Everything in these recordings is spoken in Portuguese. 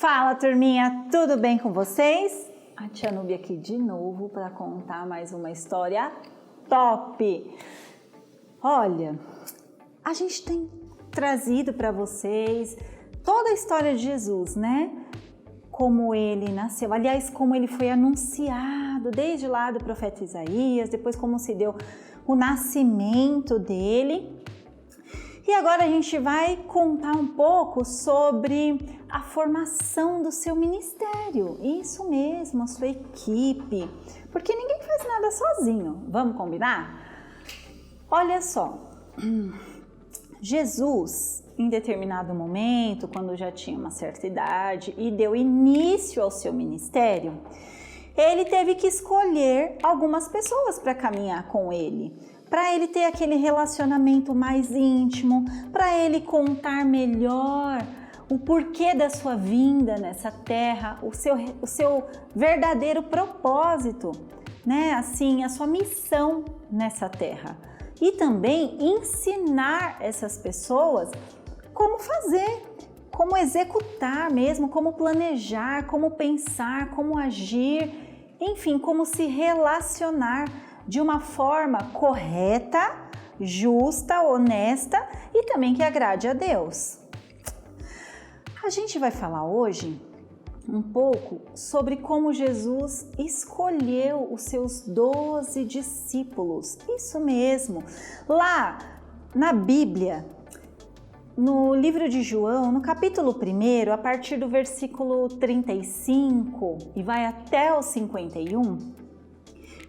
Fala, turminha, tudo bem com vocês? A tia Núbia aqui de novo para contar mais uma história top. Olha, a gente tem trazido para vocês toda a história de Jesus, né? Como ele nasceu, aliás, como ele foi anunciado desde lá do profeta Isaías, depois como se deu o nascimento dele. E agora a gente vai contar um pouco sobre a formação do seu ministério. Isso mesmo, a sua equipe. Porque ninguém faz nada sozinho. Vamos combinar? Olha só, Jesus, em determinado momento, quando já tinha uma certa idade e deu início ao seu ministério, ele teve que escolher algumas pessoas para caminhar com ele, para ele ter aquele relacionamento mais íntimo, para ele contar melhor o porquê da sua vinda nessa terra, o seu verdadeiro propósito, né? Assim, a sua missão nessa terra. E também ensinar essas pessoas como fazer, como executar mesmo, como planejar, como pensar, como agir, enfim, como se relacionar de uma forma correta, justa, honesta e também que agrade a Deus. A gente vai falar hoje um pouco sobre como Jesus escolheu os seus 12 discípulos. Isso mesmo, lá na Bíblia, no livro de João, no capítulo 1, a partir do versículo 35 e vai até o 51,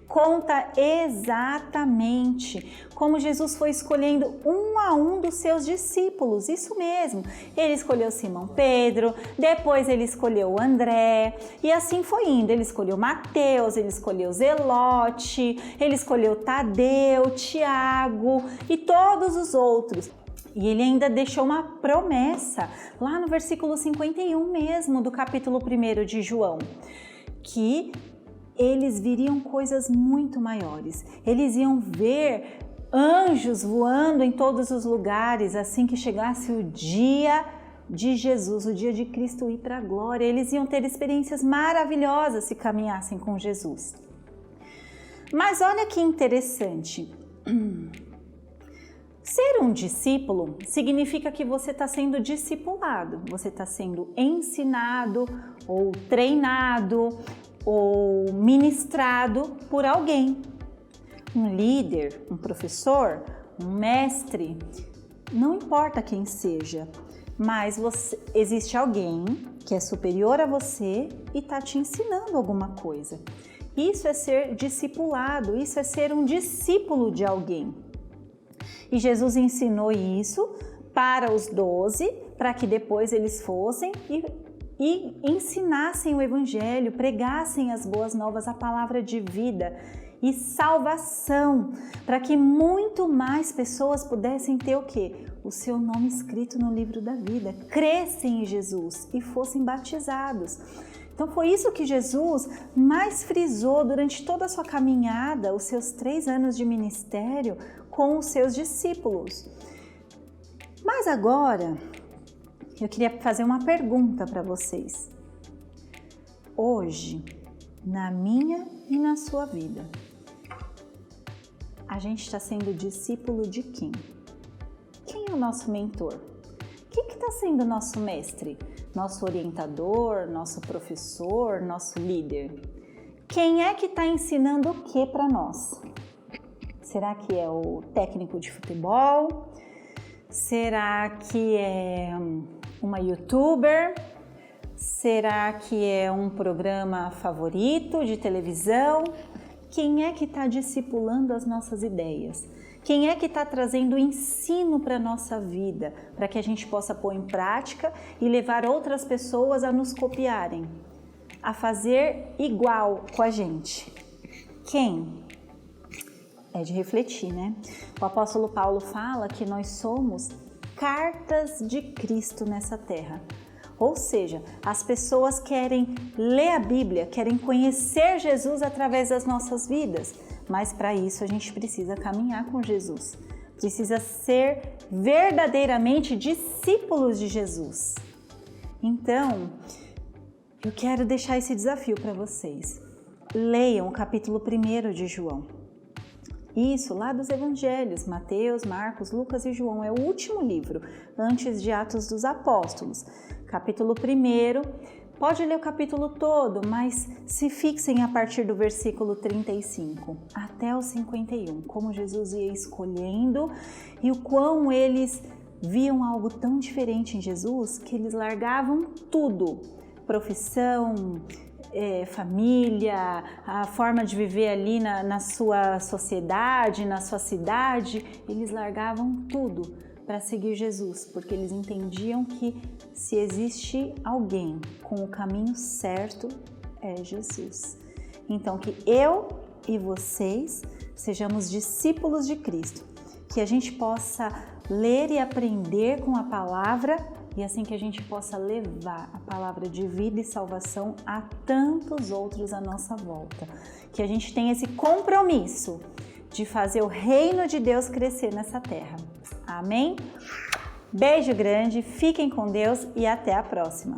conta exatamente como Jesus foi escolhendo um a um dos seus discípulos. Isso mesmo, ele escolheu Simão Pedro, depois ele escolheu André e assim foi indo. Ele escolheu Mateus, ele escolheu Zelote, ele escolheu Tadeu, Tiago e todos os outros. E ele ainda deixou uma promessa lá no versículo 51 mesmo do capítulo 1 de João, que eles viriam coisas muito maiores. Eles iam ver anjos voando em todos os lugares assim que chegasse o dia de Jesus, o dia de Cristo ir para a glória. Eles iam ter experiências maravilhosas se caminhassem com Jesus. Mas olha que interessante. Ser um discípulo significa que você está sendo discipulado, você está sendo ensinado ou treinado ou ministrado por alguém. Um líder, um professor, um mestre, não importa quem seja, mas existe alguém que é superior a você e está te ensinando alguma coisa. Isso é ser discipulado, isso é ser um discípulo de alguém. E Jesus ensinou isso para os 12, para que depois eles fossem e ensinassem o Evangelho, pregassem as boas novas, a palavra de vida e salvação, para que muito mais pessoas pudessem ter o quê? O seu nome escrito no livro da vida, crescem em Jesus e fossem batizados. Então foi isso que Jesus mais frisou durante toda a sua caminhada, os seus 3 anos de ministério com os seus discípulos. Mas agora eu queria fazer uma pergunta para vocês. Hoje, na minha e na sua vida, a gente está sendo discípulo de quem? Quem é o nosso mentor? Quem que está sendo nosso mestre? Nosso orientador, nosso professor, nosso líder? Quem é que está ensinando o que para nós? Será que é o técnico de futebol? Será que é uma youtuber? Será que é um programa favorito de televisão? Quem é que está discipulando as nossas ideias? Quem é que está trazendo ensino para a nossa vida, para que a gente possa pôr em prática e levar outras pessoas a nos copiarem, a fazer igual com a gente? Quem? É de refletir, né? O apóstolo Paulo fala que nós somos cartas de Cristo nessa terra. Ou seja, as pessoas querem ler a Bíblia, querem conhecer Jesus através das nossas vidas, mas para isso a gente precisa caminhar com Jesus, precisa ser verdadeiramente discípulos de Jesus. Então, Eu quero deixar esse desafio para vocês. Leiam o capítulo 1 de João. Isso, lá dos evangelhos, Mateus, Marcos, Lucas e João. É o último livro, antes de Atos dos Apóstolos. Capítulo 1, pode ler o capítulo todo, mas se fixem a partir do versículo 35 até o 51, como Jesus ia escolhendo e o quão eles viam algo tão diferente em Jesus que eles largavam tudo, profissão, família, a forma de viver ali na sua sociedade, na sua cidade, eles largavam tudo para seguir Jesus, porque eles entendiam que se existe alguém com o caminho certo, é Jesus. Então, que eu e vocês sejamos discípulos de Cristo, que a gente possa ler e aprender com a palavra e assim que a gente possa levar a palavra de vida e salvação a tantos outros à nossa volta. Que a gente tenha esse compromisso de fazer o reino de Deus crescer nessa terra. Amém? Beijo grande, fiquem com Deus e até a próxima!